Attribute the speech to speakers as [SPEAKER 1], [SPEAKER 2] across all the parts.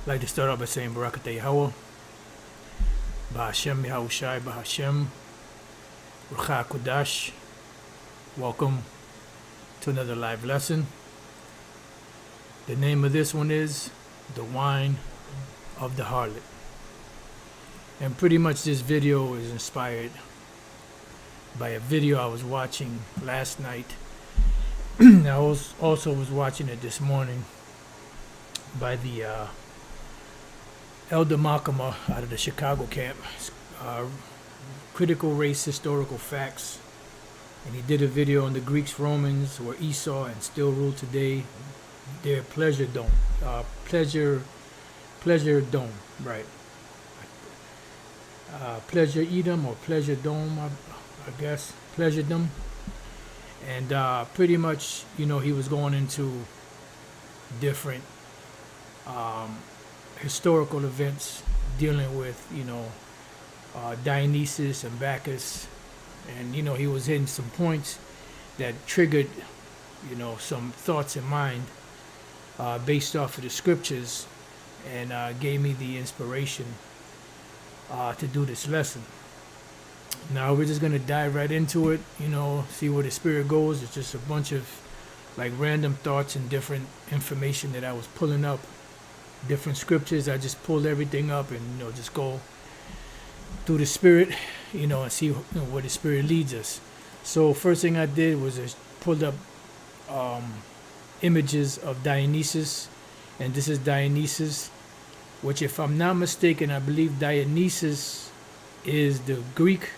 [SPEAKER 1] I'd like to start off by saying Barakatah Yahweh, Bahashem Yahushai, Bahashem, Rucha Kodash. Welcome to another live lesson. The name of this one is The Wine of the Harlot. And pretty much this video is inspired by a video I was watching last night. I also was watching it this morning by the Elder Makama out of the Chicago camp, Critical Race Historical Facts. And he did a video on the Greeks, Romans, where Esau and still rule today. Their pleasure dome, pleasure dome, right? Pleasure Edom or pleasure dome, I guess, pleasure dome. And pretty much, he was going into different historical events dealing with, Dionysus and Bacchus. And, he was hitting some points that triggered, some thoughts in mind based off of the scriptures, and gave me the inspiration to do this lesson. Now we're just going to dive right into it, see where the spirit goes. It's just a bunch of like random thoughts and different information that I was pulling up, different scriptures. I just pulled everything up and, just go through the spirit, and see where the spirit leads us. So first thing I did was I pulled up images of Dionysus, and this is Dionysus, which, if I'm not mistaken, I believe Dionysus is the Greek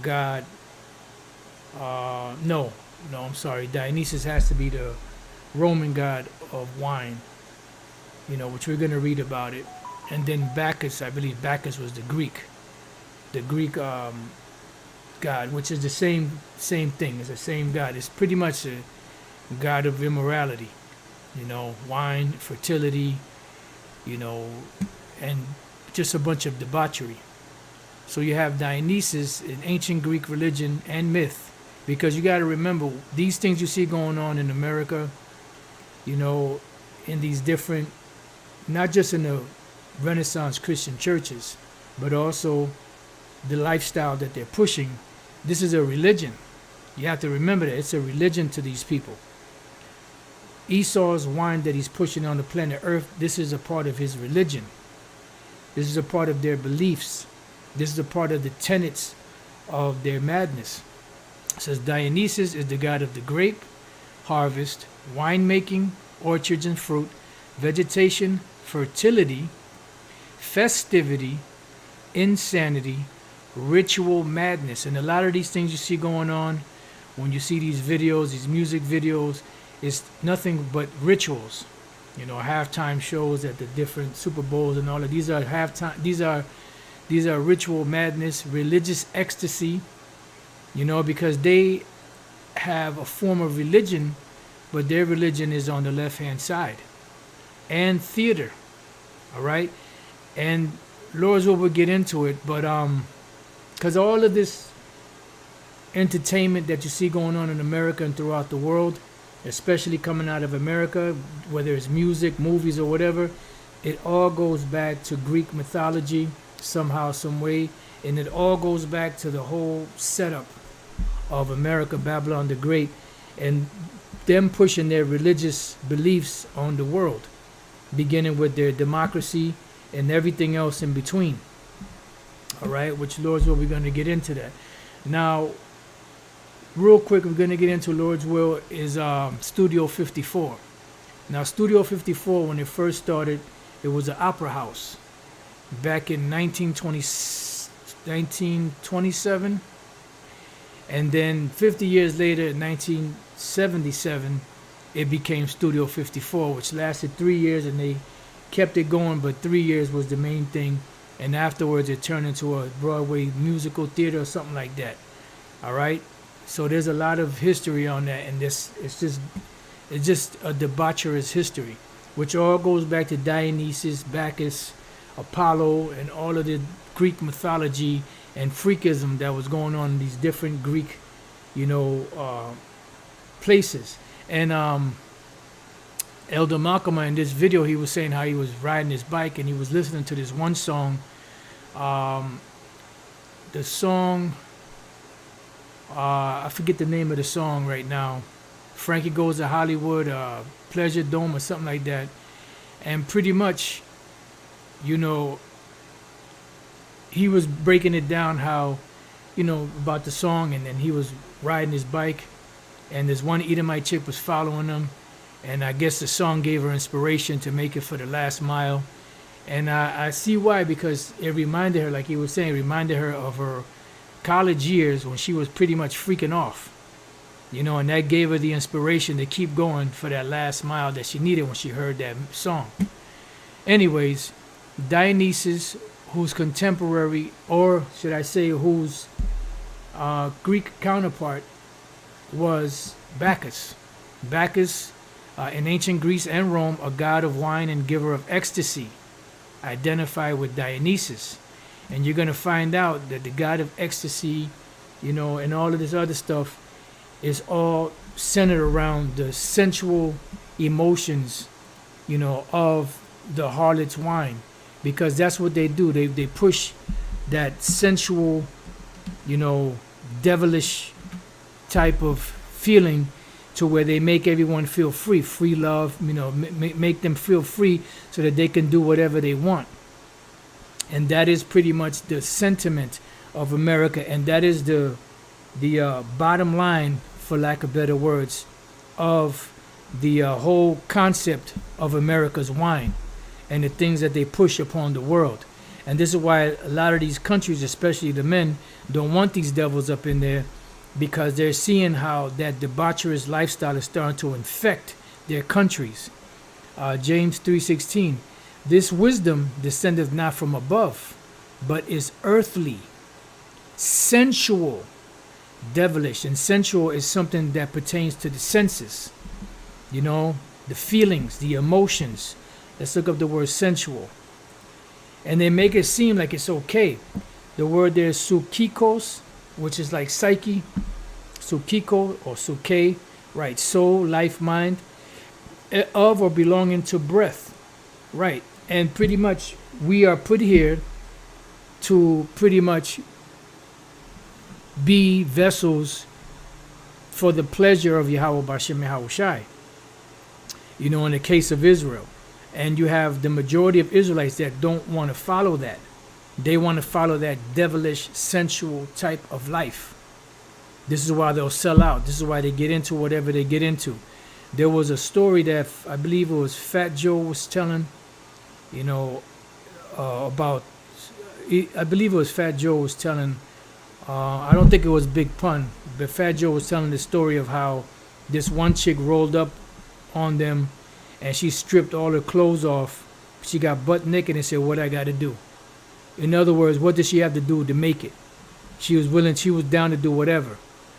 [SPEAKER 1] god. No, I'm sorry. Dionysus has to be the Roman god of wine, which we're going to read about it. And then Bacchus, I believe Bacchus was the Greek god, which is the same thing. It's the same god. It's pretty much a god of immorality, wine, fertility, and just a bunch of debauchery. So you have Dionysus in ancient Greek religion and myth, because you got to remember these things you see going on in America, in these different, not just in the Renaissance Christian churches, but also the lifestyle that they're pushing. This is a religion. You have to remember that it's a religion to these people. Esau's wine that he's pushing on the planet Earth, this is a part of his religion. This is a part of their beliefs. This is a part of the tenets of their madness. It says Dionysus is the god of the grape, harvest, winemaking, orchards and fruit, vegetation, fertility, festivity, insanity, ritual madness. And a lot of these things you see going on when you see these videos, these music videos, is nothing but rituals. Halftime shows at the different Super Bowls and all of these are halftime. These are ritual madness, religious ecstasy. Because they have a form of religion, but their religion is on the left-hand side. And theater, all right. And Lord's will we'll get into it, but because all of this entertainment that you see going on in America and throughout the world, especially coming out of America, whether it's music, movies, or whatever, it all goes back to Greek mythology somehow, some way, and it all goes back to the whole setup of America, Babylon the Great, and them pushing their religious beliefs on the world, beginning with their democracy and everything else in between. All right, which Lord's will, we're going to get into that. Now, real quick, we're going to get into Lord's will is Studio 54. Now, Studio 54, when it first started, it was an opera house back in 1927. And then 50 years later, in 1977, it became Studio 54, which lasted 3 years, and they kept it going, but 3 years was the main thing. And afterwards, it turned into a Broadway musical theater or something like that. All right? So there's a lot of history on that, and it's just a debaucherous history, which all goes back to Dionysus, Bacchus, Apollo, and all of the Greek mythology and freakism that was going on in these different Greek, places. And Elder Malcolm, in this video, he was saying how he was riding his bike and he was listening to this one song. The song, I forget the name of the song right now. Frankie Goes to Hollywood, Pleasure Dome or something like that. And pretty much, you know, he was breaking it down how, you know, about the song, and then he was riding his bike, and this one Edomite chick was following him, and I guess the song gave her inspiration to make it for the last mile. And I see why, because it reminded her, like he was saying, it reminded her of her college years when she was pretty much freaking off, you know, and that gave her the inspiration to keep going for that last mile that she needed when she heard that song. Anyways, Dionysus, whose contemporary, or should I say whose Greek counterpart, was Bacchus. Bacchus, in ancient Greece and Rome, a god of wine and giver of ecstasy, identified with Dionysus. And you're going to find out that the god of ecstasy, you know, and all of this other stuff is all centered around the sensual emotions, you know, of the harlot's wine, because that's what they do. They push that sensual, you know, devilish type of feeling to where they make everyone feel free love, you know, make them feel free so that they can do whatever they want. And that is pretty much the sentiment of America, and that is the bottom line, for lack of better words, of the whole concept of America's wine and the things that they push upon the world. And this is why a lot of these countries, especially the men, don't want these devils up in there, because they're seeing how that debaucherous lifestyle is starting to infect their countries. James 3:16, this wisdom descendeth not from above, but is earthly, sensual, devilish. And sensual is something that pertains to the senses, you know, the feelings, the emotions. Let's look up the word sensual. And they make it seem like it's okay. The word there is psychikos, which is like psyche, psychiko or suke, right? Soul, life, mind, of or belonging to breath, right? And pretty much we are put here to pretty much be vessels for the pleasure of Yahweh Bashem Yahushai. You know, in the case of Israel. And you have the majority of Israelites that don't want to follow that. They want to follow that devilish, sensual type of life. This is why they'll sell out. This is why they get into whatever they get into. There was a story that I believe it was Fat Joe was telling, you know, about, I believe it was Fat Joe was telling, I don't think it was Big Pun, but Fat Joe was telling the story of how this one chick rolled up on them and she stripped all her clothes off. She got butt naked and said, what I got to do? In other words, what did she have to do to make it? She was willing, she was down to do whatever.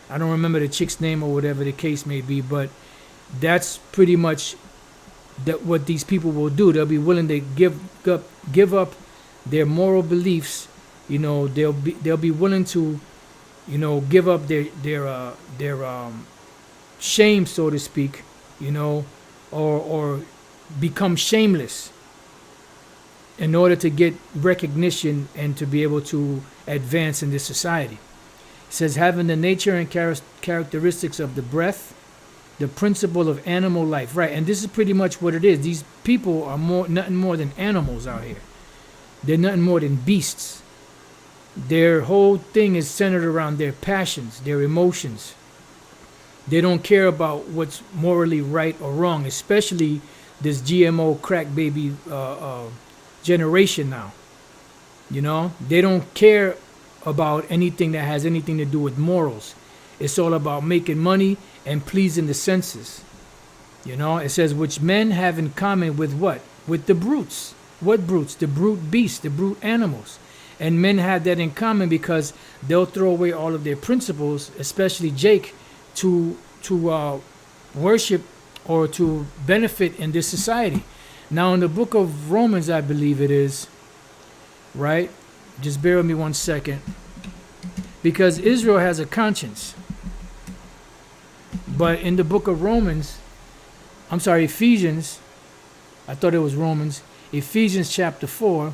[SPEAKER 1] I don't remember the chick's name or whatever the case may be, but that's pretty much that what these people will do. They'll be willing to give up their moral beliefs. You know, they'll be willing to, you know, give up their shame, so to speak, you know, or become shameless in order to get recognition and to be able to advance in this society. It says, having the nature and characteristics of the breath, the principle of animal life, right? And this is pretty much what it is. These people are nothing more than animals out here. They're nothing more than beasts. Their whole thing is centered around their passions, their emotions. They don't care about what's morally right or wrong, especially this GMO crack baby generation now. You know, they don't care about anything that has anything to do with morals. It's all about making money and pleasing the senses. You know, it says, which men have in common with what? With the brutes. What brutes? The brute beasts, the brute animals. And men have that in common because they'll throw away all of their principles, especially Jake, to worship or to benefit in this society. Now, in the book of Romans, I believe it is, right? Just bear with me 1 second. Because Israel has a conscience. But in the book of Romans, I'm sorry, Ephesians. I thought it was Romans. Ephesians chapter 4.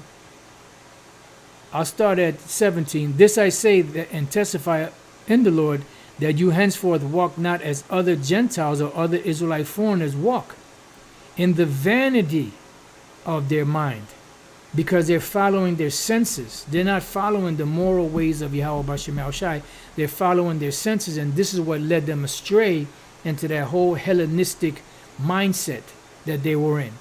[SPEAKER 1] I'll start at 17. This I say and testify in the Lord, that you henceforth walk not as other Gentiles or other Israelite foreigners walk, in the vanity of their mind, because they're following their senses. They're not following the moral ways of Yahweh B'Shem Yahushai. They're following their senses, and this is what led them astray into that whole Hellenistic mindset that they were in.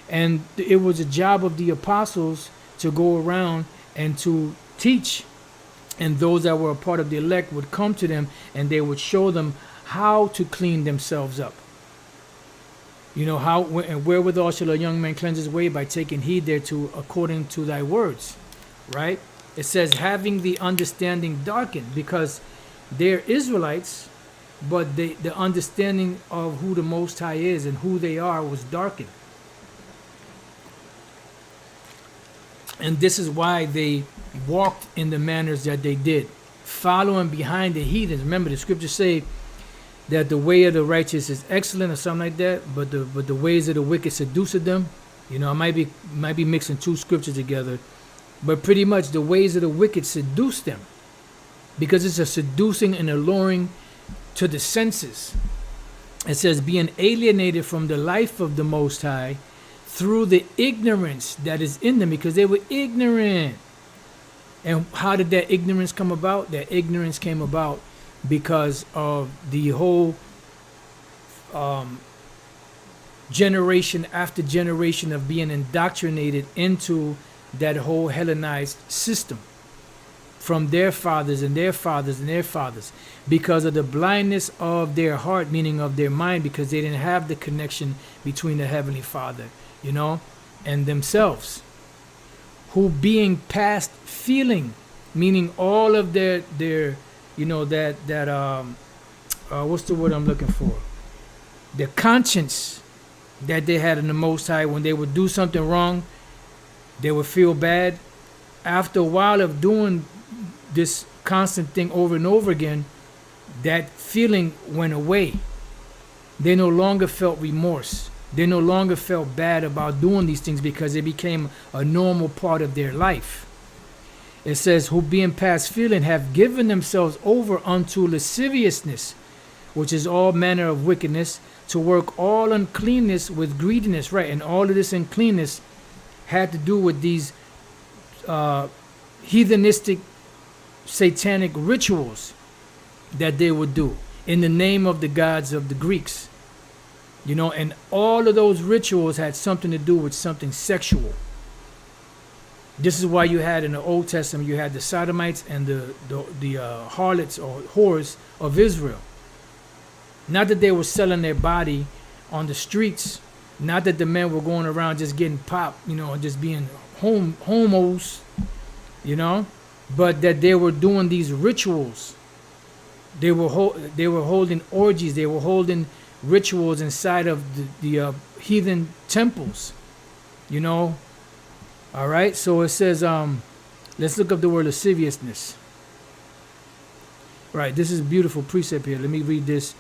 [SPEAKER 1] And it was a job of the apostles to go around and to teach, and those that were a part of the elect would come to them and they would show them how to clean themselves up. You know, how and wherewithal shall a young man cleanse his way? By taking heed thereto according to thy words. Right? It says, having the understanding darkened, because they're Israelites, but the understanding of who the Most High is and who they are was darkened. And this is why they walked in the manners that they did, following behind the heathens. Remember, the scriptures say that the way of the righteous is excellent or something like that, but the ways of the wicked seduceth them. You know, I might be mixing two scriptures together, but pretty much the ways of the wicked seduce them, because it's a seducing and alluring to the senses. It says, being alienated from the life of the Most High through the ignorance that is in them, because they were ignorant. And how did that ignorance come about? That ignorance came about because of the whole generation after generation of being indoctrinated into that whole Hellenized system from their fathers and their fathers and their fathers, because of the blindness of their heart, meaning of their mind, because they didn't have the connection between the Heavenly Father, you know, and themselves, who being past feeling, meaning all of their you know, what's the word I'm looking for? The conscience that they had in the Most High. When they would do something wrong, they would feel bad. After a while of doing this constant thing over and over again, that feeling went away. They no longer felt remorse. They no longer felt bad about doing these things, because it became a normal part of their life. It says, who being past feeling have given themselves over unto lasciviousness, which is all manner of wickedness, to work all uncleanness with greediness. Right, and all of this uncleanness had to do with these heathenistic, satanic rituals that they would do in the name of the gods of the Greeks. You know, and all of those rituals had something to do with something sexual. This is why you had in the Old Testament, you had the sodomites and the harlots or whores of Israel. Not that they were selling their body on the streets, not that the men were going around just getting popped, you know, and just being homos, you know, but that they were doing these rituals. They were holding orgies. They were holding rituals inside of the heathen temples, you know. All right, so it says, let's look up the word lasciviousness. Right, this is a beautiful precept here. Let me read this.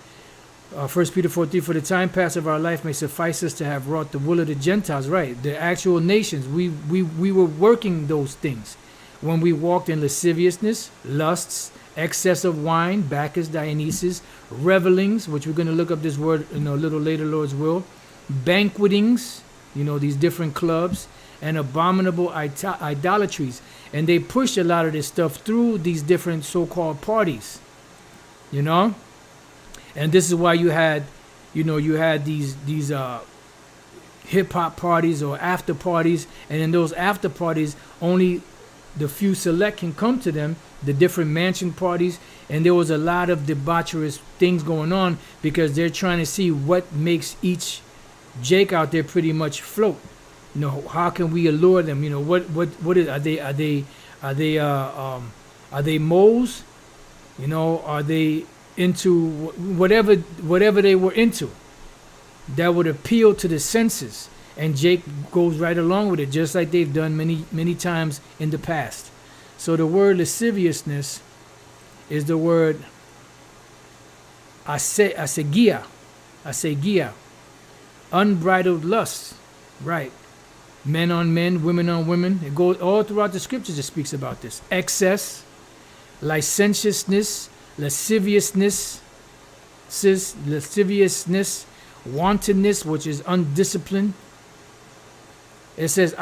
[SPEAKER 1] 1 Peter 4:3, for the time past of our life may suffice us to have wrought the will of the Gentiles. Right, the actual nations. We were working those things when we walked in lasciviousness, lusts, excess of wine, Bacchus, Dionysus, revelings, which we're going to look up this word, you know, a little later, Lord's will, banquetings, you know, these different clubs, and abominable idolatries. And they pushed a lot of this stuff through these different so-called parties, you know. And this is why you had these hip-hop parties or after parties, and in those after parties only the few select can come to them, the different mansion parties. And there was a lot of debaucherous things going on, because they're trying to see what makes each Jake out there pretty much float. You know, how can we allure them? You know, what is, are they moles? You know, are they into whatever they were into that would appeal to the senses? And Jake goes right along with it, just like they've done many times in the past. So the word lasciviousness is the word asegia, unbridled lust, right? Men on men, women on women. It goes all throughout the scriptures. It speaks about this. Excess, licentiousness, lasciviousness, wantonness, which is undisciplined. It says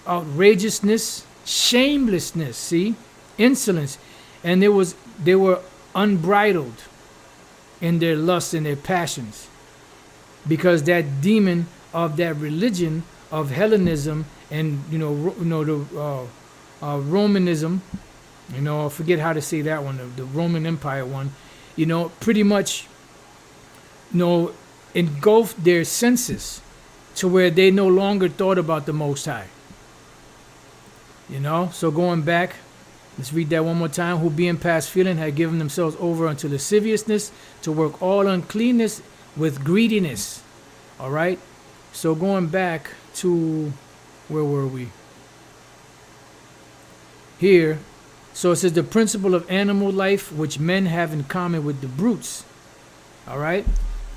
[SPEAKER 1] outrageousness, shamelessness. See, insolence, and they were unbridled in their lusts and their passions, because that demon of that religion of Hellenism and the Romanism, I forget how to say that one, the Roman Empire one, pretty much engulfed their senses to where they no longer thought about the Most High. So going back, let's read that one more time. Who being past feeling had given themselves over unto lasciviousness, to work all uncleanness with greediness. All right. So going back to, where were we? Here. So it says the principle of animal life which men have in common with the brutes. All right.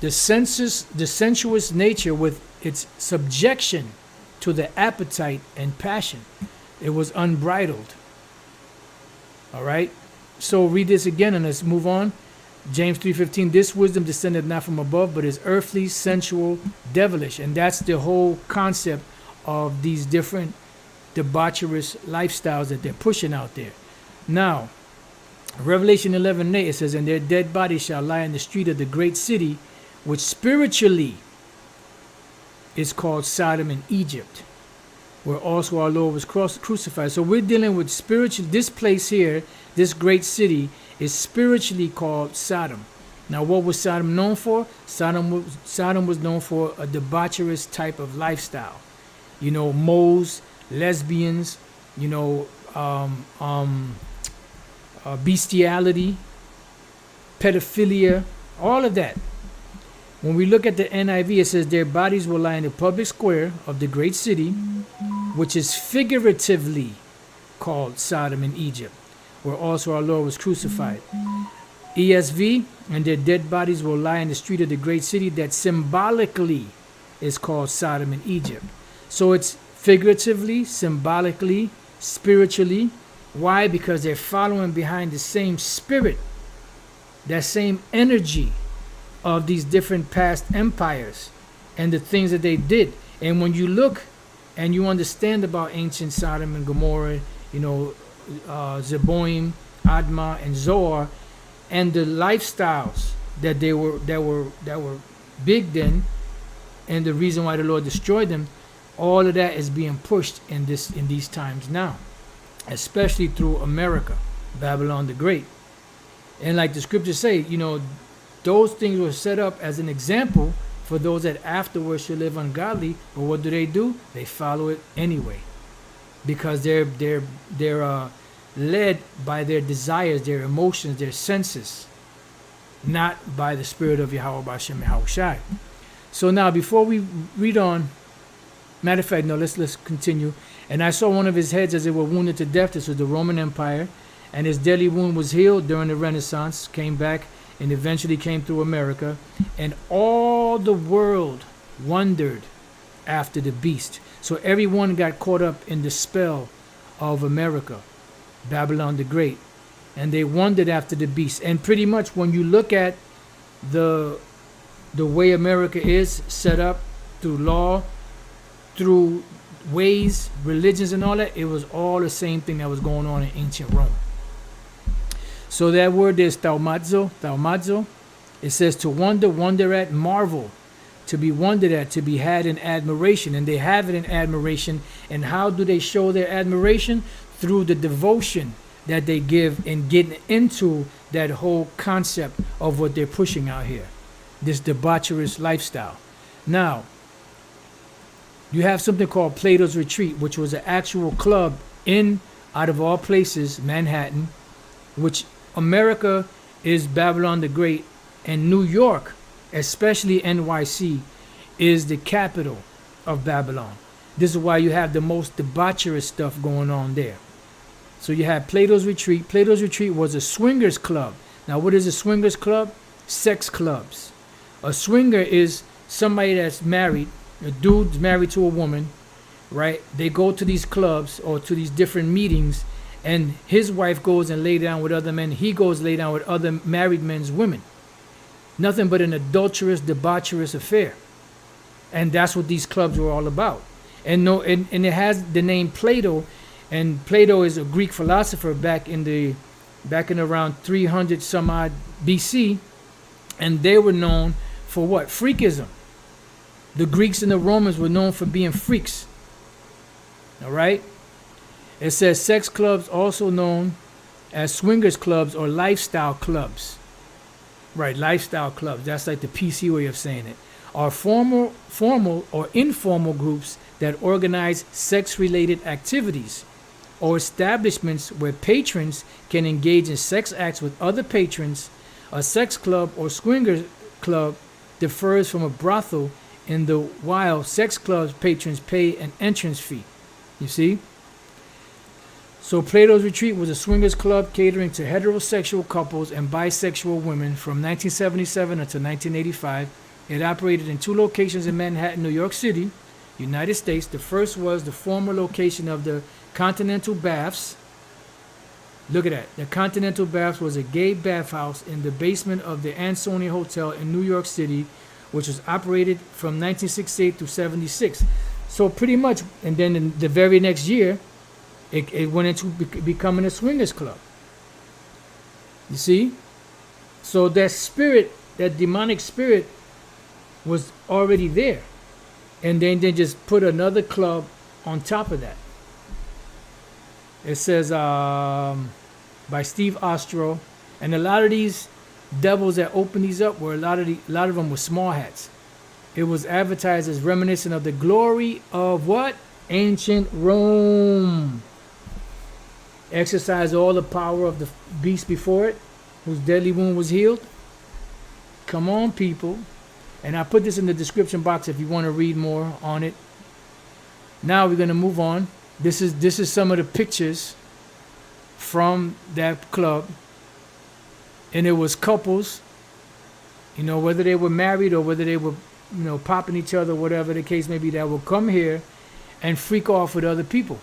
[SPEAKER 1] The sensuous nature with its subjection to the appetite and passion. It was unbridled. All right. So read this again and let's move on. James 3:15, this wisdom descended not from above, but is earthly, sensual, devilish. And that's the whole concept of these different debaucherous lifestyles that they're pushing out there. Now, Revelation 11:8, it says, and their dead bodies shall lie in the street of the great city, which spiritually is called Sodom and Egypt, where also our Lord was crucified. So we're dealing with spiritual. This place here, this great city, is spiritually called Sodom. Now, what was Sodom known for? Sodom was known for a debaucherous type of lifestyle. Moles, lesbians, bestiality, pedophilia, all of that. When we look at the NIV, it says their bodies will lie in the public square of the great city, which is figuratively called Sodom and Egypt, where also our Lord was crucified. ESV, and their dead bodies will lie in the street of the great city that symbolically is called Sodom and Egypt. So it's figuratively, symbolically, spiritually. Why? Because they're following behind the same spirit, that same energy of these different past empires and the things that they did. And when you look and you understand about ancient Sodom and Gomorrah, Zeboim, Admah, and Zoar, and the lifestyles that were big then, and the reason why the Lord destroyed them, all of that is being pushed in these times now, especially through America, Babylon the Great. And like the scriptures say, those things were set up as an example for those that afterwards should live ungodly. But what do? They follow it anyway, because they're led by their desires, their emotions, their senses, not by the spirit of Yahweh Bashem Yahushai. So now, before we read on, matter of fact, no, let's continue. And I saw one of his heads as it were wounded to death. This was the Roman Empire, and his deadly wound was healed during the Renaissance, came back, and eventually came through America, and all the world wondered after the beast. So everyone got caught up in the spell of America, Babylon the Great, and they wondered after the beast. And pretty much when you look at the way America is set up through law, through ways, religions, and all that, it was all the same thing that was going on in ancient Rome. So that word is thaumazo. It says to wonder at, marvel, to be wondered at, to be had in admiration. And they have it in admiration. And how do they show their admiration? Through the devotion that they give in getting into that whole concept of what they're pushing out here, this debaucherous lifestyle. Now, you have something called Plato's Retreat, which was an actual club out of all places, Manhattan, which America is Babylon the Great, and New York, especially NYC, is the capital of Babylon. This is why you have the most debaucherous stuff going on there. So you have Plato's Retreat. Plato's Retreat was a swingers club. Now, what is a swingers club? Sex clubs. A swinger is somebody that's married, a dude's married to a woman, right? They go to these clubs or to these different meetings, and his wife goes and lay down with other men. He goes lay down with other married men's women. Nothing but an adulterous, debaucherous affair. And that's what these clubs were all about. And it has the name Plato, and Plato is a Greek philosopher back in around 300 some odd BC, and they were known for what? Freakism. The Greeks and the Romans were known for being freaks. All right? It says sex clubs, also known as swingers clubs or lifestyle clubs. Right, lifestyle clubs. That's like the PC way of saying it. Are formal or informal groups that organize sex-related activities or establishments where patrons can engage in sex acts with other patrons. A sex club or swinger club differs from a brothel in the while sex clubs patrons pay an entrance fee. You see? So Plato's Retreat was a swingers club catering to heterosexual couples and bisexual women from 1977 until 1985. It operated in 2 locations in Manhattan, New York City, United States. The first was the former location of the Continental Baths. Look at that. The Continental Baths was a gay bathhouse in the basement of the Ansonia Hotel in New York City, which was operated from 1968 to 76. So pretty much, and then in the very next year, it went into becoming a swingers club. You see? So that spirit, that demonic spirit, was already there. And then they just put another club on top of that. It says by Steve Ostro, and a lot of these devils that opened these up were a lot of them were small hats. It was advertised as reminiscent of the glory of what? Ancient Rome. Exercised all the power of the beast before it, whose deadly wound was healed. Come on, people. And I put this in the description box if you want to read more on it. Now we're going to move on. This is some of the pictures from that club. And it was couples, whether they were married or whether they were, popping each other, whatever the case may be, that will come here and freak off with other people,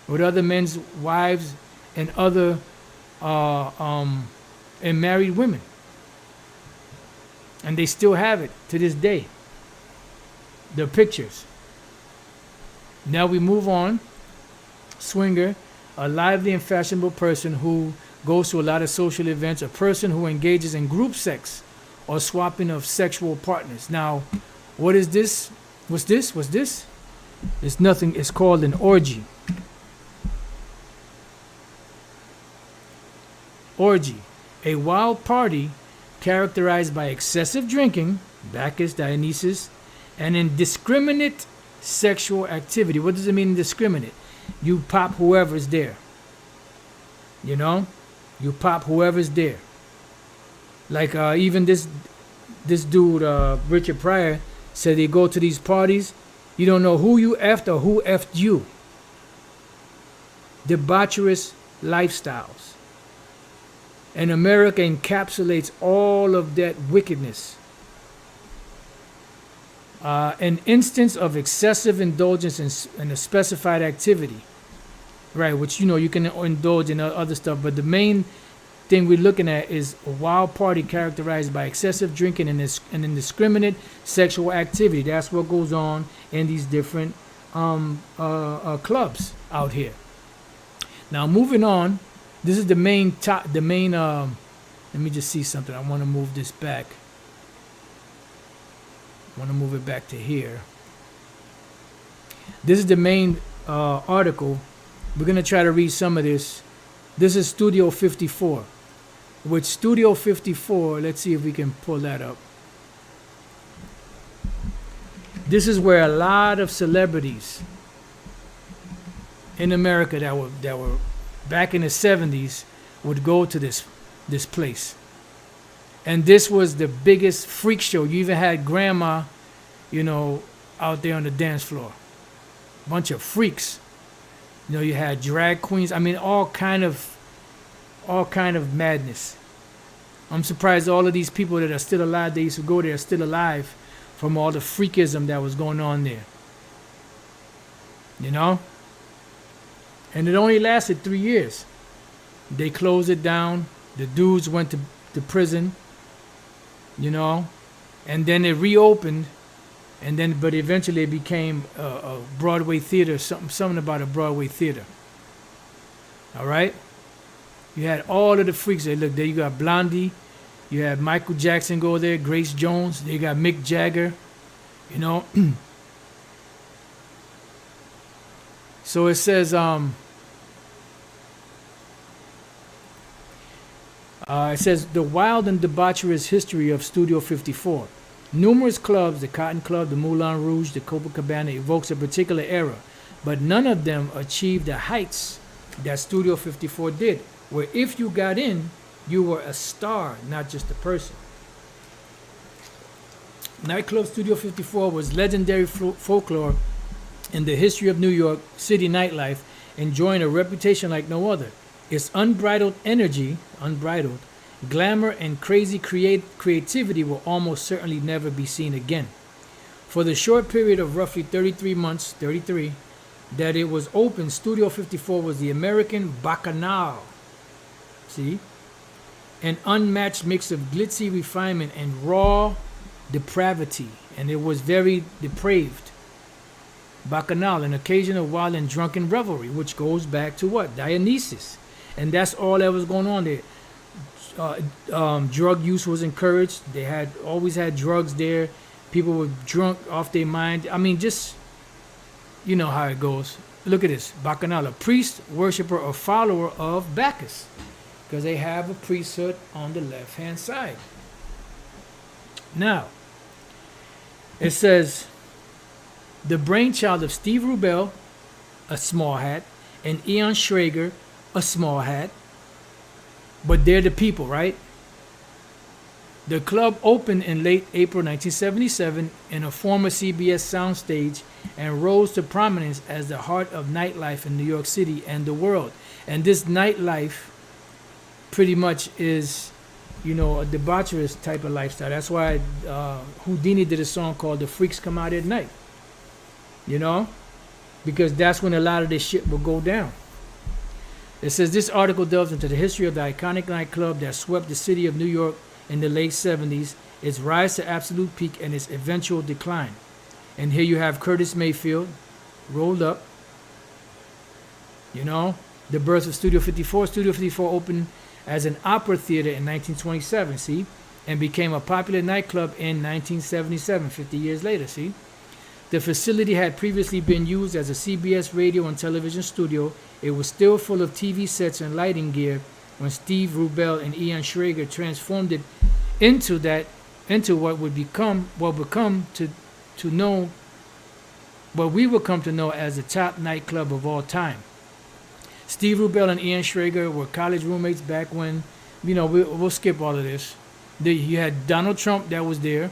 [SPEAKER 1] with other men's wives and other and married women. And they still have it to this day. The pictures. Now we move on. Swinger, a lively and fashionable person who goes to a lot of social events, a person who engages in group sex or swapping of sexual partners. Now, what is this? What's this? It's nothing. It's called an orgy. Orgy, a wild party characterized by excessive drinking, Bacchus, Dionysus, and indiscriminate sexual activity. What does it mean, indiscriminate? You pop whoever's there. You pop whoever's there. Like even this dude, Richard Pryor, said they go to these parties. You don't know who you effed or who effed you. Debaucherous lifestyles. And America encapsulates all of that wickedness. An instance of excessive indulgence in a specified activity. Right, which, you can indulge in other stuff. But the main thing we're looking at is a wild party characterized by excessive drinking and indiscriminate sexual activity. That's what goes on in these different clubs out here. Now, moving on. This is the main let me just see something. I want to move this back. I want to move it back to here. This is the main article. We're going to try to read some of this. This is Studio 54. With Studio 54, let's see if we can pull that up. This is where a lot of celebrities in America that were back in the 70s would go to this place. And this was the biggest freak show. You even had grandma, out there on the dance floor. Bunch of freaks. You had drag queens. I mean, all kind of madness. I'm surprised all of these people that are still alive, they used to go there, are still alive from all the freakism that was going on there. You know? And it only lasted 3 years. They closed it down. The dudes went to prison, you know, and then it reopened, and then but eventually it became a Broadway theater, something about a Broadway theater. All right? You had all of the freaks there. Look, there you got Blondie, you had Michael Jackson go there, Grace Jones, they got Mick Jagger, you know. So it says, it says the wild and debaucherous history of Studio 54. Numerous clubs, the Cotton Club, the Moulin Rouge, the Copacabana, evokes a particular era, but none of them achieved the heights that Studio 54 did, where if you got in, you were a star, not just a person. Nightclub Studio 54 was legendary folklore in the history of New York City nightlife, enjoying a reputation like no other. Its unbridled energy, glamour, and crazy creativity will almost certainly never be seen again. For the short period of roughly 33 months, that it was open, Studio 54 was the American Bacchanal. See? An unmatched mix of glitzy refinement and raw depravity, and it was very depraved. Bacchanal, an occasion of wild and drunken revelry, which goes back to what? Dionysus. And that's all that was going on there. Drug use was encouraged. They had always had drugs there. People were drunk off their mind. I mean, just, you know how it goes. Look at this. Bacchanal, a priest, worshiper, or follower of Bacchus. Because they have a priesthood on the left-hand side. Now, it says, the brainchild of Steve Rubell, a small hat, and Ian Schrager, a small hat. But they're the people, right? The club opened in late April 1977 in a former CBS soundstage and rose to prominence as the heart of nightlife in New York City and the world. And this nightlife pretty much is, you know, a debaucherous type of lifestyle. That's why Houdini did a song called The Freaks Come Out at Night. You know? Because that's when a lot of this shit will go down. It says this article delves into the history of the iconic nightclub that swept the city of New York in the late 70s, its rise to absolute peak and its eventual decline. And here you have Curtis Mayfield, rolled up. You know, the birth of Studio 54. Studio 54 opened as an opera theater in 1927, see? And became a popular nightclub in 1977, 50 years later, see? The facility had previously been used as a CBS radio and television studio. It was still full of TV sets and lighting gear when Steve Rubell and Ian Schrager transformed it into what we will come to know as the top nightclub of all time. Steve Rubell and Ian Schrager were college roommates back when, you know, we'll skip all of this. You had Donald Trump that was there,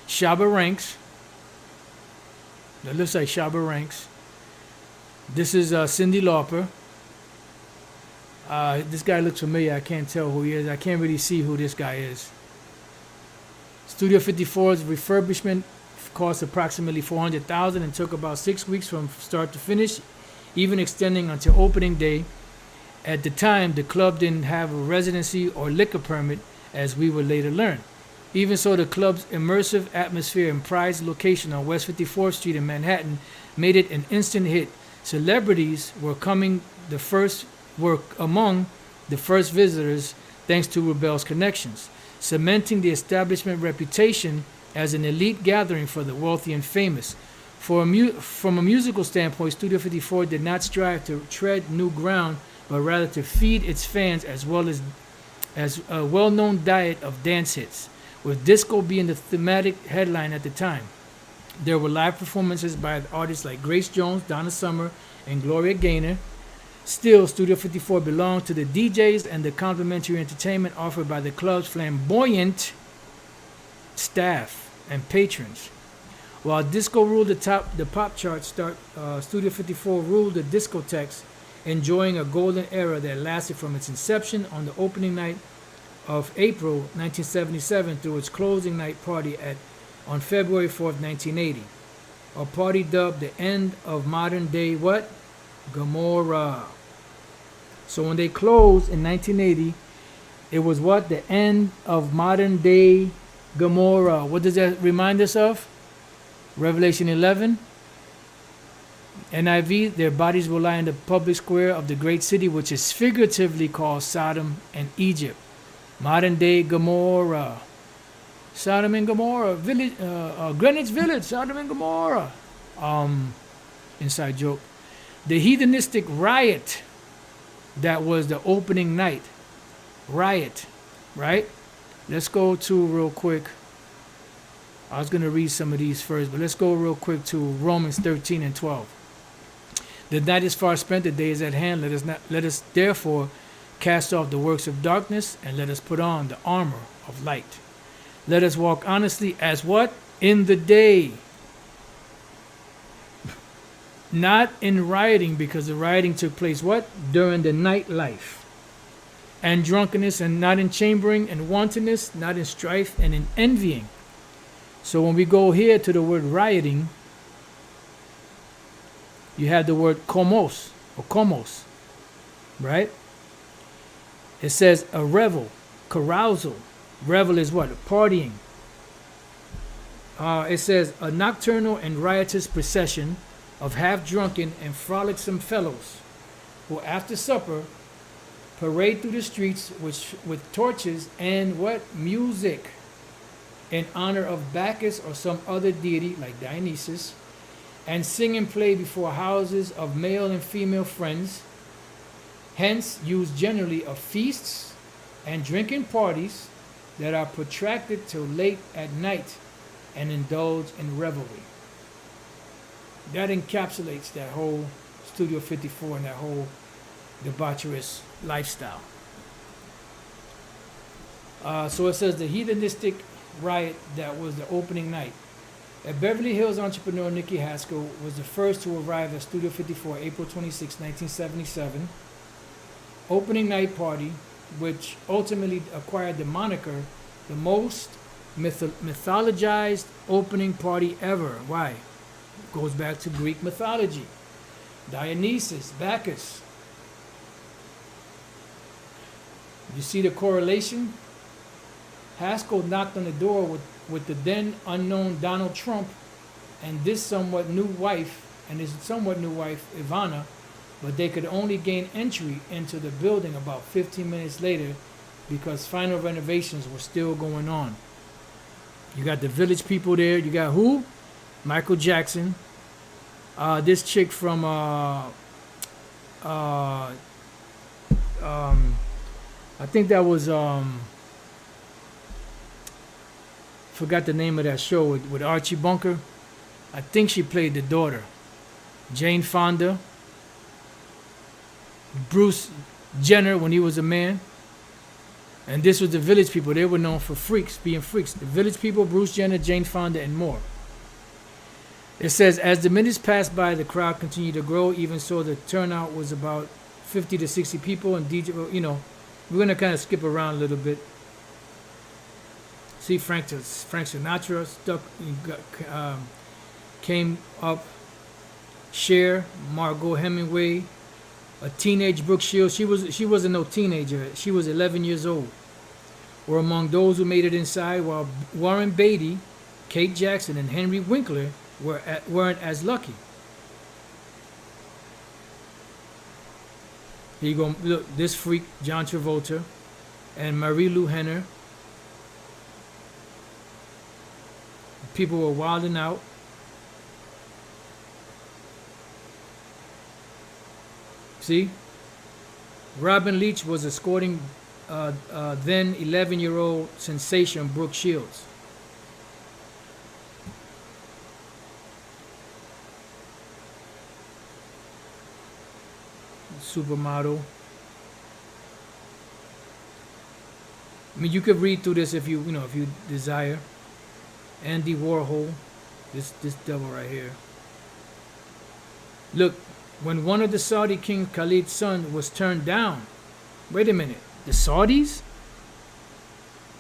[SPEAKER 1] Shabba Ranks. That looks like Shabba Ranks. This is Cyndi Lauper. This guy looks familiar. I can't tell who he is. I can't really see who this guy is. Studio 54's refurbishment cost approximately $400,000 and took about 6 weeks from start to finish, even extending until opening day. At the time, the club didn't have a residency or liquor permit, as we would later learn. Even so, the club's immersive atmosphere and prized location on West 54th Street in Manhattan made it an instant hit. Celebrities were among the first visitors thanks to Rubell's connections, cementing the establishment reputation as an elite gathering for the wealthy and famous. From a musical standpoint, Studio 54 did not strive to tread new ground, but rather to feed its fans as well as a well-known diet of dance hits, with disco being the thematic headline at the time. There were live performances by artists like Grace Jones, Donna Summer, and Gloria Gaynor. Still, Studio 54 belonged to the DJs and the complimentary entertainment offered by the club's flamboyant staff and patrons. While disco ruled the pop charts, Studio 54 ruled the discotheques, enjoying a golden era that lasted from its inception on the opening night of April 1977 through its closing night party at on February 4th, 1980. A party dubbed the end of modern day what? Gomorrah. So when they closed in 1980, it was what? The end of modern day Gomorrah. What does that remind us of? Revelation 11. NIV, their bodies will lie in the public square of the great city, which is figuratively called Sodom and Egypt. Modern day Gomorrah. Sodom and Gomorrah. Village, Greenwich Village, Sodom and Gomorrah. Inside joke. The heathenistic riot that was the opening night. Riot, right? Let's go to real quick. I was going to read some of these first, but let's go real quick to Romans 13 and 12. The night is far spent, the day is at hand. Let us therefore cast off the works of darkness, and let us put on the armor of light. Let us walk honestly as what? In the day. Not in rioting, because the rioting took place what? During the nightlife. And drunkenness, and not in chambering and wantonness, not in strife and in envying. So when we go here to the word rioting, you have the word komos, or komos, right? It says a revel, carousal. Revel is what? Partying. It says a nocturnal and riotous procession of half-drunken and frolicsome fellows who after supper parade through the streets with torches and what? Music in honor of Bacchus or some other deity like Dionysus, and sing and play before houses of male and female friends, hence used generally of feasts and drinking parties that are protracted till late at night and indulge in revelry. That encapsulates that whole Studio 54 and that whole debaucherous lifestyle. So it says the heathenistic riot that was the opening night. A Beverly Hills entrepreneur, Nikki Haskell, was the first to arrive at Studio 54 April 26, 1977. Opening night party, which ultimately acquired the moniker the most mythologized opening party ever. Why? It goes back to Greek mythology. Dionysus, Bacchus. You see the correlation? Haskell knocked on the door with the then unknown Donald Trump and his somewhat new wife, Ivana, but they could only gain entry into the building about 15 minutes later because final renovations were still going on. You got the Village People there. You got who? Michael Jackson. This chick from I think that was forgot the name of that show with Archie Bunker. I think she played the daughter. Jane Fonda. Bruce Jenner when he was a man. And this was the Village People. They were known for being freaks. The Village People, Bruce Jenner, Jane Fonda, and more. It says, as the minutes passed by, the crowd continued to grow. Even so, the turnout was about 50 to 60 people. And DJ, we're going to kind of skip around a little bit. See, Frank Sinatra came up. Cher, Margot Hemingway, a teenage Brooke Shields. She wasn't no teenager. She was 11 years old. Were among those who made it inside, while Warren Beatty, Kate Jackson, and Henry Winkler weren't as lucky. Here you go. Look, this freak, John Travolta, and Marie Lou Henner. People were wilding out. See? Robin Leach was escorting then 11-year-old sensation Brooke Shields. Supermodel. I mean, you could read through this if you desire. Andy Warhol, this devil right here. Look, when one of the Saudi king Khalid's son was turned down. Wait a minute, the Saudis?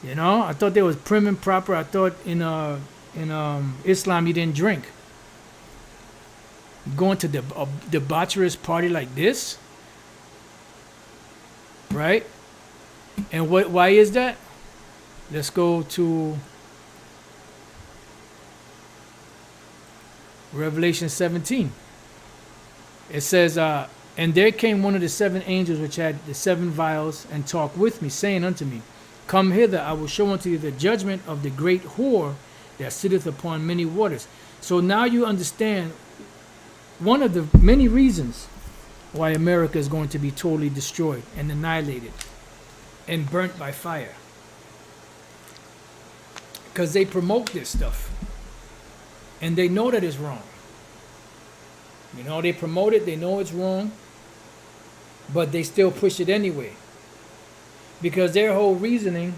[SPEAKER 1] I thought they was prim and proper. I thought in in Islam, you didn't drink. Going to a debaucherous party like this, right? And why is that? Let's go to Revelation 17. It says, and there came one of the 7 angels which had the 7 vials, and talked with me, saying unto me, Come hither, I will show unto you the judgment of the great whore that sitteth upon many waters. So now you understand one of the many reasons why America is going to be totally destroyed and annihilated and burnt by fire. Because they promote this stuff. And they know that it's wrong. You know, they promote it, they know it's wrong, but they still push it anyway. Because their whole reasoning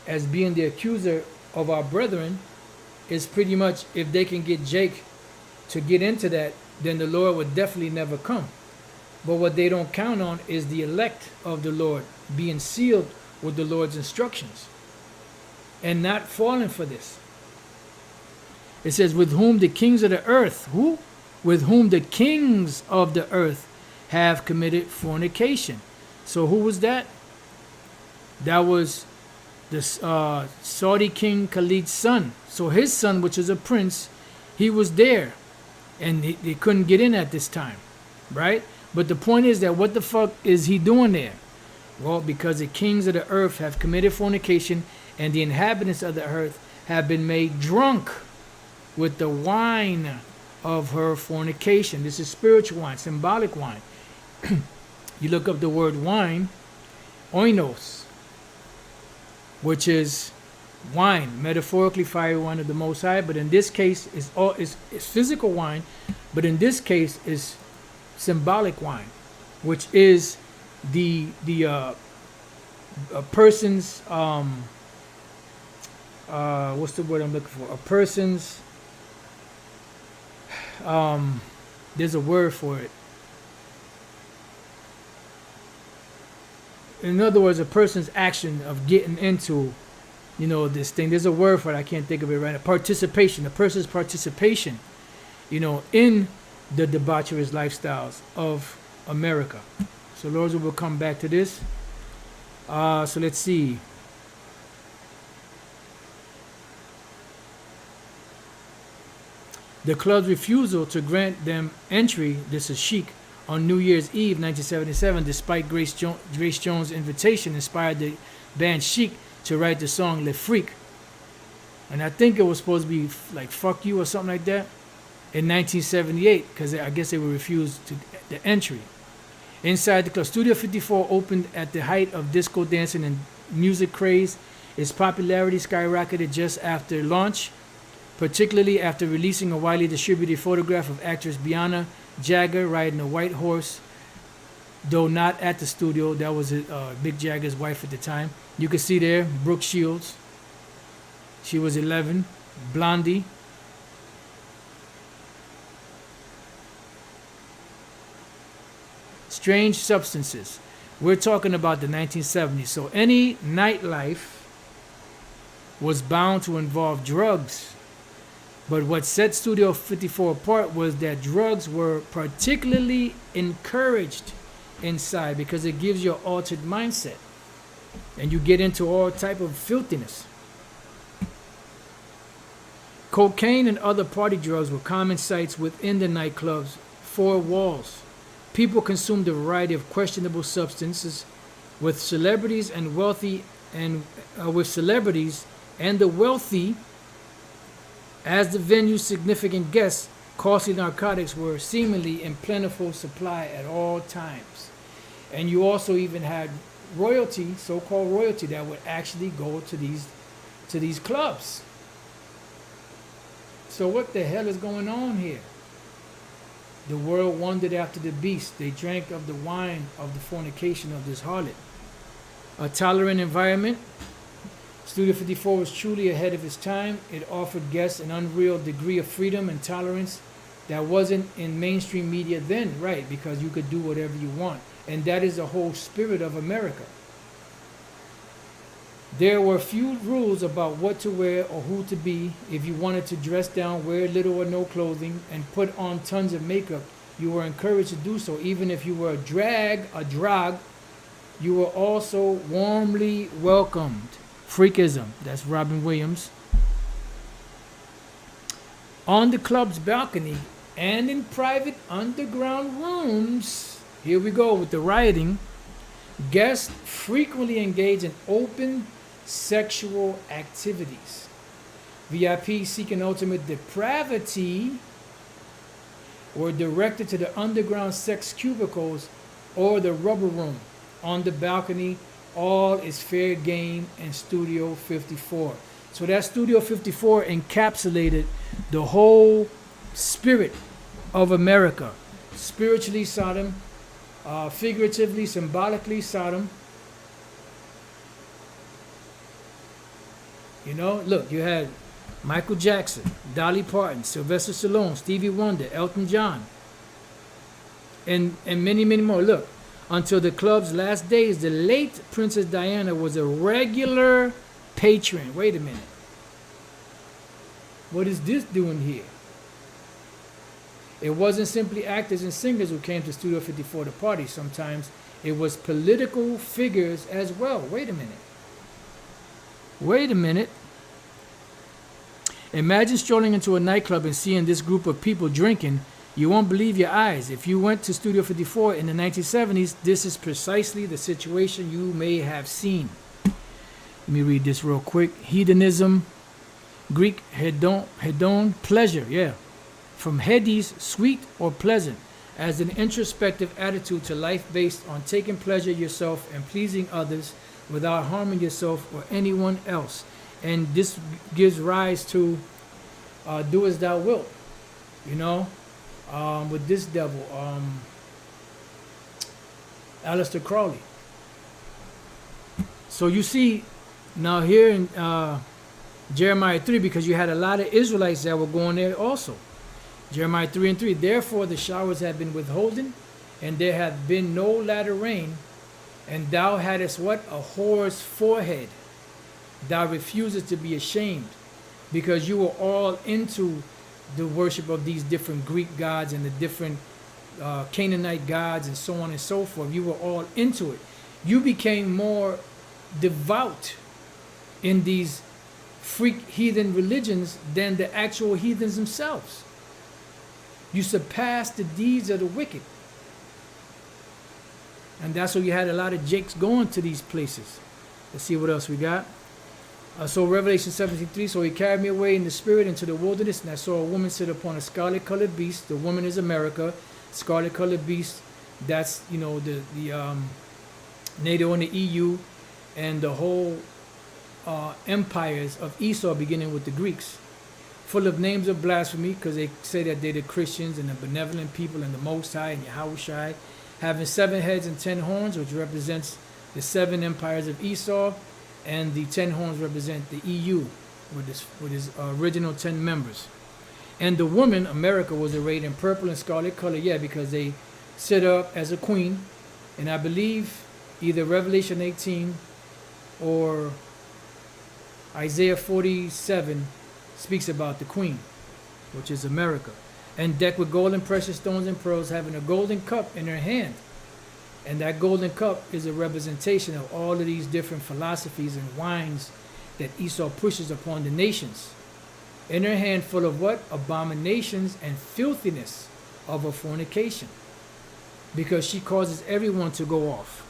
[SPEAKER 1] as being the accuser of our brethren is pretty much, if they can get Jake to get into that, then the Lord would definitely never come. But what they don't count on is the elect of the Lord being sealed with the Lord's instructions and not falling for this. It says, with whom the kings of the earth, who? With whom the kings of the earth have committed fornication. So who was that? That was the Saudi king Khalid's son. So his son, which is a prince, he was there. And they couldn't get in at this time, right? But the point is that what the fuck is he doing there? Well, because the kings of the earth have committed fornication, and the inhabitants of the earth have been made drunk with the wine of her fornication. This is spiritual wine, symbolic wine. You look up the word wine, oinos, which is wine, metaphorically fiery wine of the Most High, but in this case it's physical wine, but in this case is symbolic wine, which is the a person's what's the word I'm looking for? A person's there's a word for it. In other words, a person's action of getting into, you know, this thing. There's a word for it. I can't think of it right now. Participation. A person's participation, you know, in the debaucherous lifestyles of America. So Lord, we'll come back to this. So let's see. The club's refusal to grant them entry, this is Chic, on New Year's Eve 1977, despite Grace Jones' invitation, inspired the band Chic to write the song Le Freak. And I think it was supposed to be like Fuck You or something like that in 1978, because I guess they were refused the entry. Inside the club, Studio 54 opened at the height of disco dancing and music craze. Its popularity skyrocketed just after launch, particularly after releasing a widely distributed photograph of actress Bianca Jagger riding a white horse, though not at the studio. That was Mick Jagger's wife at the time. You can see there Brooke Shields. She was 11. Blondie. Strange substances. We're talking about the 1970s. So any nightlife was bound to involve drugs. But what set Studio 54 apart was that drugs were particularly encouraged inside, because it gives you an altered mindset and you get into all type of filthiness. Cocaine and other party drugs were common sights within the nightclub's 4 walls. People consumed a variety of questionable substances with celebrities and wealthy, and with celebrities and the wealthy as the venue's significant guests. Costly narcotics were seemingly in plentiful supply at all times. And you also even had royalty, so-called royalty, that would actually go to these clubs. So what the hell is going on here? The world wandered after the beast. They drank of the wine of the fornication of this harlot. A tolerant environment. Studio 54 was truly ahead of its time. It offered guests an unreal degree of freedom and tolerance that wasn't in mainstream media then, right? Because you could do whatever you want. And that is the whole spirit of America. There were few rules about what to wear or who to be. If you wanted to dress down, wear little or no clothing, and put on tons of makeup, you were encouraged to do so. Even if you were a drag, you were also warmly welcomed. Freakism. That's Robin Williams. On the club's balcony and in private underground rooms, here we go with the rioting, guests frequently engage in open sexual activities. VIPs seeking ultimate depravity were directed to the underground sex cubicles or the rubber room. On the balcony, all is fair game in Studio 54. So that Studio 54 encapsulated the whole spirit of America. Spiritually Sodom, figuratively, symbolically Sodom. You know, look, you had Michael Jackson, Dolly Parton, Sylvester Stallone, Stevie Wonder, Elton John, and many, many more. Look, until the club's last days, the late Princess Diana was a regular patron. Wait a minute. What is this doing here? It wasn't simply actors and singers who came to Studio 54 to party. Sometimes it was political figures as well. Wait a minute. Wait a minute. Imagine strolling into a nightclub and seeing this group of people drinking. You won't believe your eyes. If you went to Studio 54 in the 1970s, this is precisely the situation you may have seen. Let me read this real quick. Hedonism, Greek hedon, pleasure, yeah. From hedis, sweet or pleasant, as an introspective attitude to life based on taking pleasure yourself and pleasing others without harming yourself or anyone else. And this gives rise to do as thou wilt, you know, with this devil, Aleister Crowley. So you see now here in Jeremiah 3, because you had a lot of Israelites that were going there also. Jeremiah 3:3, therefore the showers have been withholden, and there hath been no latter rain, and thou hadst what? A whore's forehead. Thou refusest to be ashamed, because you were all into the worship of these different Greek gods and the different Canaanite gods and so on and so forth. You were all into it. You became more devout in these freak heathen religions than the actual heathens themselves. You surpassed the deeds of the wicked. And that's why you had a lot of jakes going to these places. Let's see what else we got. So Revelation 17:3, so he carried me away in the spirit into the wilderness, and I saw a woman sit upon a scarlet-colored beast. The woman is America. Scarlet-colored beast, that's, you know, the NATO and the EU and the whole empires of Esau, beginning with the Greeks. Full of names of blasphemy, because they say that they're the Christians and the benevolent people and the Most High and Yahushai, having 7 heads and 10 horns, which represents the 7 empires of Esau, and the 10 horns represent the EU with his original 10 members. And the woman, America, was arrayed in purple and scarlet color, yeah, because they set up as a queen. And I believe either Revelation 18 or Isaiah 47 speaks about the queen, which is America, and decked with gold and precious stones and pearls, having a golden cup in her hand. And that golden cup is a representation of all of these different philosophies and wines that Esau pushes upon the nations. In her hand, full of what? Abominations and filthiness of a fornication. Because she causes everyone to go off.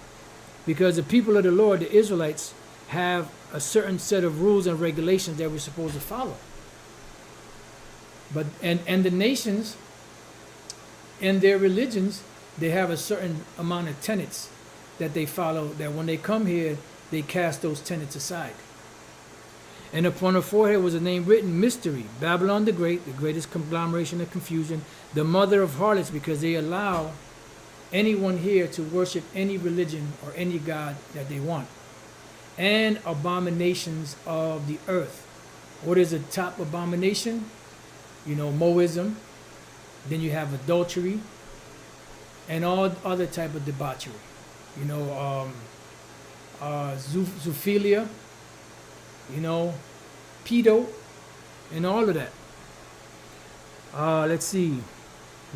[SPEAKER 1] Because the people of the Lord, the Israelites, have a certain set of rules and regulations that we're supposed to follow. But and the nations in their religions, they have a certain amount of tenets that they follow, that when they come here, they cast those tenets aside. And upon her forehead was a name written, Mystery, Babylon the Great, the greatest conglomeration of confusion, the mother of harlots, because they allow anyone here to worship any religion or any god that they want. And abominations of the earth. What is the top abomination? You know, Moism. Then you have adultery and all other type of debauchery. You know, zoophilia, you know, pedo, and all of that. Let's see.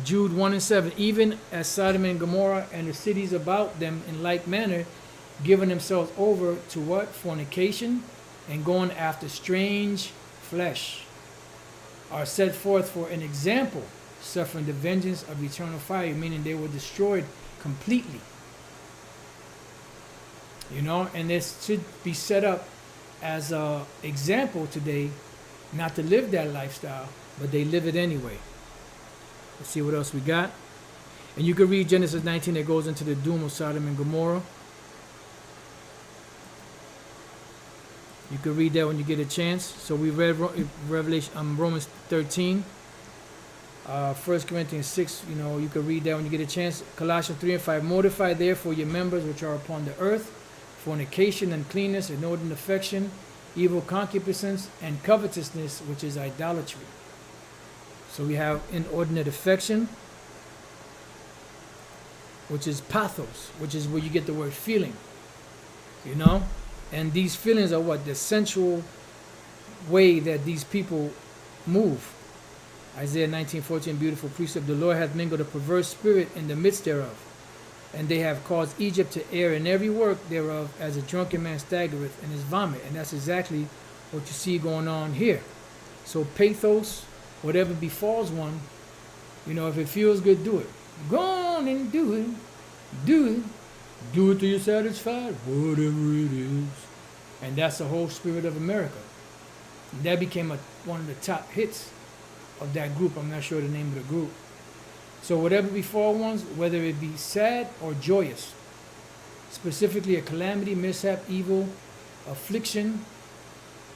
[SPEAKER 1] Jude 1 and 7. Even as Sodom and Gomorrah and the cities about them in like manner, giving themselves over to what? Fornication, and going after strange flesh, are set forth for an example, suffering the vengeance of eternal fire, meaning they were destroyed completely. You know, and this should be set up as a example today, not to live that lifestyle, but they live it anyway. Let's see what else we got. And you can read Genesis 19 that goes into the doom of Sodom and Gomorrah. You can read that when you get a chance. So we read Romans 13. 1 Corinthians 6, you know, you can read that when you get a chance. Colossians 3 and 5. Mortify therefore your members which are upon the earth: fornication, uncleanness, inordinate affection, evil concupiscence, and covetousness, which is idolatry. So we have inordinate affection, which is pathos, which is where you get the word feeling, you know? And these feelings are what? The sensual way that these people move. Isaiah 19:14, beautiful precept. The Lord hath mingled a perverse spirit in the midst thereof, and they have caused Egypt to err in every work thereof, as a drunken man staggereth in his vomit. And that's exactly what you see going on here. So pathos, whatever befalls one, you know, if it feels good, do it. Go on and do it. Do it. Do it till you're satisfied, whatever it is. And that's the whole spirit of America. And that became one of the top hits of that group. I'm not sure the name of the group. So whatever befall ones, whether it be sad or joyous, specifically a calamity, mishap, evil, affliction,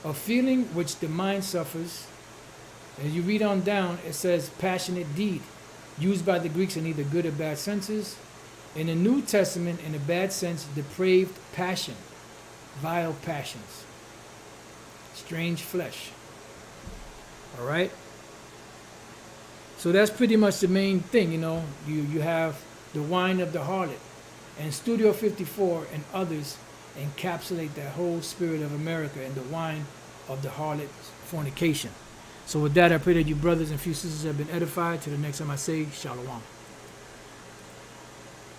[SPEAKER 1] a feeling which the mind suffers. As you read on down, it says passionate deed, used by the Greeks in either good or bad senses. In the New Testament, in a bad sense, depraved passion, vile passions, strange flesh. All right? So that's pretty much the main thing, you know. You have the wine of the harlot, and Studio 54 and others encapsulate that whole spirit of America and the wine of the harlot, fornication. So with that, I pray that you brothers and few sisters have been edified. Till the next time I say, Shalom.